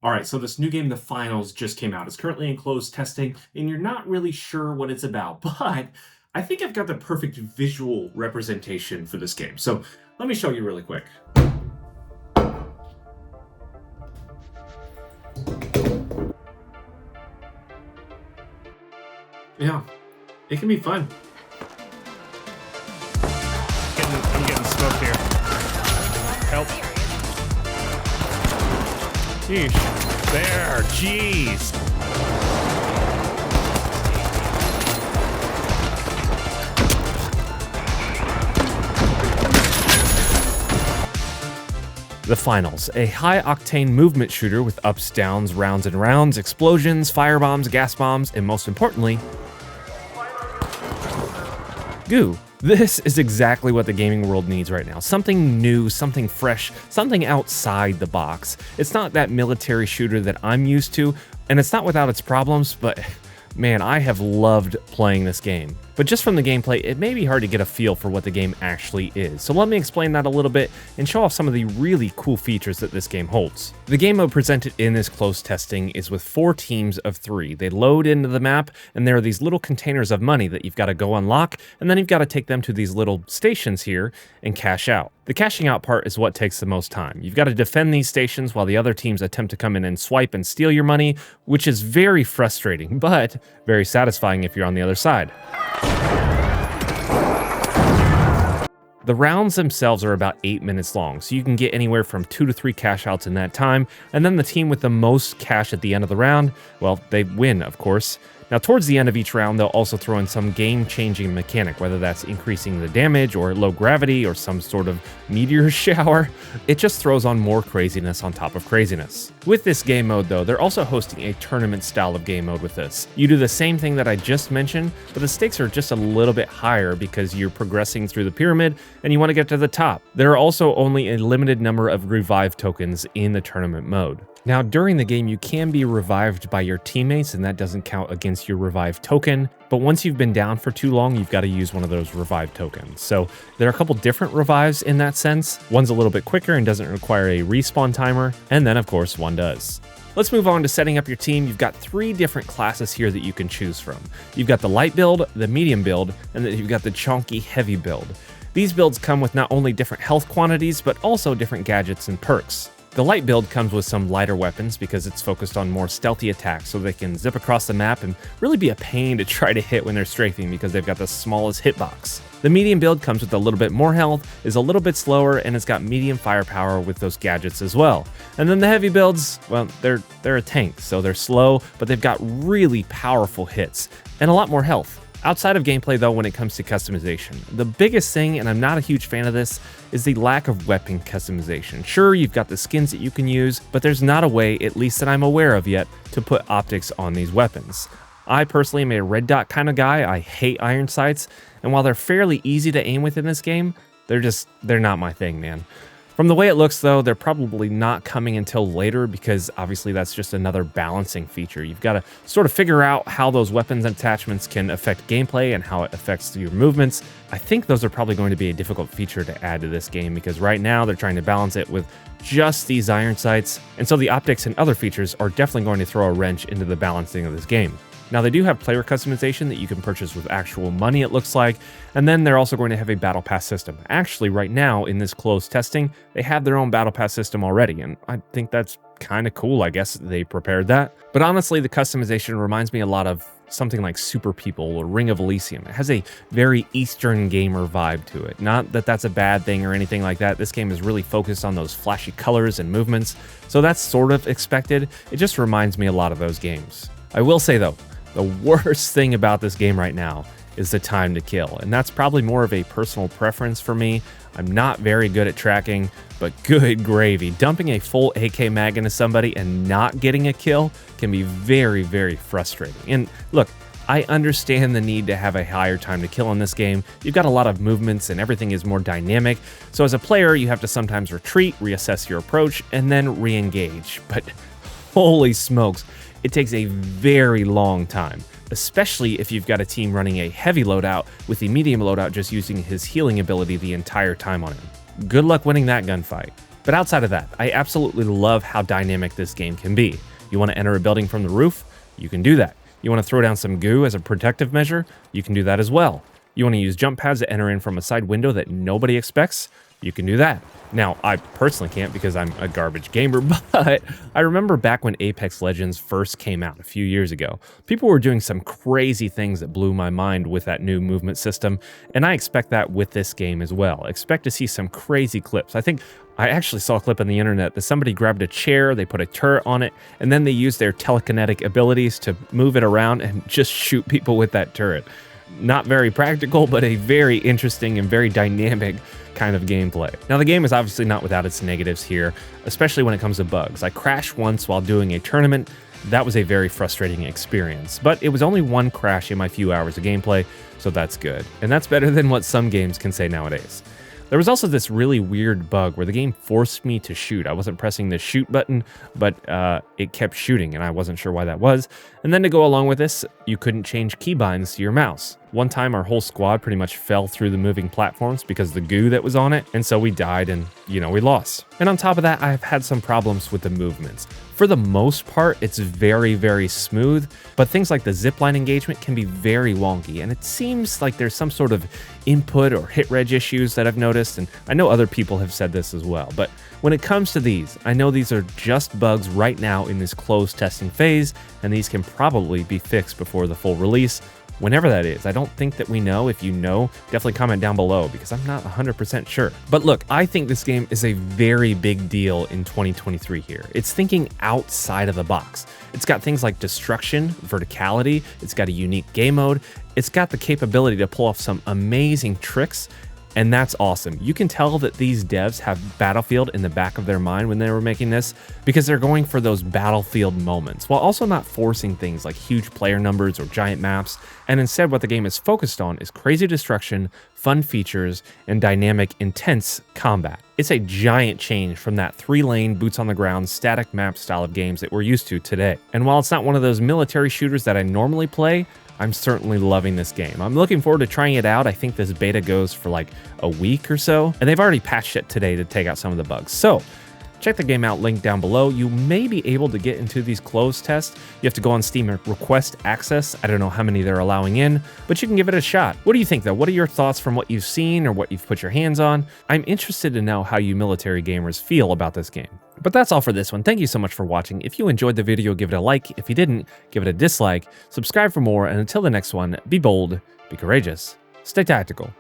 All right, so this new game, The Finals, just came out. It's currently in closed testing, and you're not really sure what it's about, but I think I've got the perfect visual representation for this game. So let me show you really quick. Yeah, it can be fun. I'm getting smoked here. Help. Yeesh. There, jeez. The Finals, a high-octane movement shooter with ups, downs, rounds and rounds, explosions, firebombs, gas bombs, and most importantly, goo. This is exactly what the gaming world needs right now. Something new, something fresh, something outside the box. It's not that military shooter that I'm used to, and it's not without its problems, but man, I have loved playing this game. But just from the gameplay, it may be hard to get a feel for what the game actually is. So let me explain that a little bit and show off some of the really cool features that this game holds. The game mode presented in this closed testing is with 4 teams of 3. They load into the map, and there are these little containers of money that you've got to go unlock, and then you've got to take them to these little stations here and cash out. The cashing out part is what takes the most time. You've got to defend these stations while the other teams attempt to come in and swipe and steal your money, which is very frustrating, but very satisfying if you're on the other side. The rounds themselves are about 8 minutes long, so you can get anywhere from 2 to 3 cash outs in that time, and then the team with the most cash at the end of the round, well, they win, of course. Now, towards the end of each round, they'll also throw in some game-changing mechanic, whether that's increasing the damage or low gravity or some sort of meteor shower. It just throws on more craziness on top of craziness. With this game mode, though, they're also hosting a tournament style of game mode with this. You do the same thing that I just mentioned, but the stakes are just a little bit higher because you're progressing through the pyramid and you want to get to the top. There are also only a limited number of revive tokens in the tournament mode. Now, during the game, you can be revived by your teammates, and that doesn't count against your revive token. But once you've been down for too long, you've got to use one of those revive tokens. So there are a couple different revives in that sense. One's a little bit quicker and doesn't require a respawn timer, and then, of course, one does. Let's move on to setting up your team. You've got 3 different classes here that you can choose from. You've got the light build, the medium build, and then you've got the chonky heavy build. These builds come with not only different health quantities, but also different gadgets and perks. The light build comes with some lighter weapons because it's focused on more stealthy attacks so they can zip across the map and really be a pain to try to hit when they're strafing because they've got the smallest hitbox. The medium build comes with a little bit more health, is a little bit slower, and it's got medium firepower with those gadgets as well. And then the heavy builds, well, they're a tank, so they're slow, but they've got really powerful hits and a lot more health. Outside of gameplay, though, when it comes to customization, the biggest thing, and I'm not a huge fan of this, is the lack of weapon customization. Sure, you've got the skins that you can use, but there's not a way, at least that I'm aware of yet, to put optics on these weapons. I personally am a red dot kind of guy. I hate iron sights, and while they're fairly easy to aim with in this game, they're not my thing, man. From the way it looks, though, they're probably not coming until later because obviously that's just another balancing feature. You've got to sort of figure out how those weapons and attachments can affect gameplay and how it affects your movements. I think those are probably going to be a difficult feature to add to this game because right now they're trying to balance it with just these iron sights, and so the optics and other features are definitely going to throw a wrench into the balancing of this game. Now, they do have player customization that you can purchase with actual money, it looks like, and then they're also going to have a battle pass system. Actually, right now, in this closed testing, they have their own battle pass system already, and I think that's kind of cool. I guess they prepared that. But honestly, the customization reminds me a lot of something like Super People or Ring of Elysium. It has a very Eastern gamer vibe to it. Not that that's a bad thing or anything like that. This game is really focused on those flashy colors and movements, so that's sort of expected. It just reminds me a lot of those games. I will say, though, the worst thing about this game right now is the time to kill, and that's probably more of a personal preference for me. I'm not very good at tracking, but good gravy. Dumping a full AK mag into somebody and not getting a kill can be very, very frustrating. And look, I understand the need to have a higher time to kill in this game. You've got a lot of movements and everything is more dynamic, so as a player, you have to sometimes retreat, reassess your approach, and then re-engage. But holy smokes, it takes a very long time, especially if you've got a team running a heavy loadout with the medium loadout just using his healing ability the entire time on him. Good luck winning that gunfight. But outside of that, I absolutely love how dynamic this game can be. You want to enter a building from the roof? You can do that. You want to throw down some goo as a protective measure? You can do that as well. You want to use jump pads to enter in from a side window that nobody expects? You can do that. Now, I personally can't because I'm a garbage gamer, but I remember back when Apex Legends first came out a few years ago, people were doing some crazy things that blew my mind with that new movement system, and I expect that with this game as well. Expect to see some crazy clips. I think I actually saw a clip on the internet that somebody grabbed a chair, they put a turret on it, and then they used their telekinetic abilities to move it around and just shoot people with that turret. Not very practical, but a very interesting and very dynamic kind of gameplay. Now, the game is obviously not without its negatives here, especially when it comes to bugs. I crashed once while doing a tournament. That was a very frustrating experience, but it was only one crash in my few hours of gameplay, so that's good. And that's better than what some games can say nowadays. There was also this really weird bug where the game forced me to shoot. I wasn't pressing the shoot button, but it kept shooting, and I wasn't sure why that was. And then to go along with this, you couldn't change keybinds to your mouse. One time, our whole squad pretty much fell through the moving platforms because of the goo that was on it, and so we died and, we lost. And on top of that, I've had some problems with the movements. For the most part, it's very, very smooth, but things like the zipline engagement can be very wonky, and it seems like there's some sort of input or hit reg issues that I've noticed, and I know other people have said this as well. But when it comes to these, I know these are just bugs right now in this closed testing phase, and these can probably be fixed before the full release. Whenever that is. I don't think that we know. If you know, definitely comment down below because I'm not 100% sure. But look, I think this game is a very big deal in 2023 here. It's thinking outside of the box. It's got things like destruction, verticality, it's got a unique game mode, it's got the capability to pull off some amazing tricks, and that's awesome. You can tell that these devs have Battlefield in the back of their mind when they were making this because they're going for those Battlefield moments while also not forcing things like huge player numbers or giant maps. And instead, what the game is focused on is crazy destruction, fun features, and dynamic, intense combat. It's a giant change from that 3-lane, boots on the ground, static map style of games that we're used to today. And while it's not one of those military shooters that I normally play, I'm certainly loving this game. I'm looking forward to trying it out. I think this beta goes for like a week or so, and they've already patched it today to take out some of the bugs. So check the game out, link down below. You may be able to get into these closed tests. You have to go on Steam and request access. I don't know how many they're allowing in, but you can give it a shot. What do you think though? What are your thoughts from what you've seen or what you've put your hands on? I'm interested to know how you military gamers feel about this game. But that's all for this one. Thank you so much for watching. If you enjoyed the video, give it a like. If you didn't, give it a dislike. Subscribe for more, and until the next one, be bold, be courageous, stay tactical.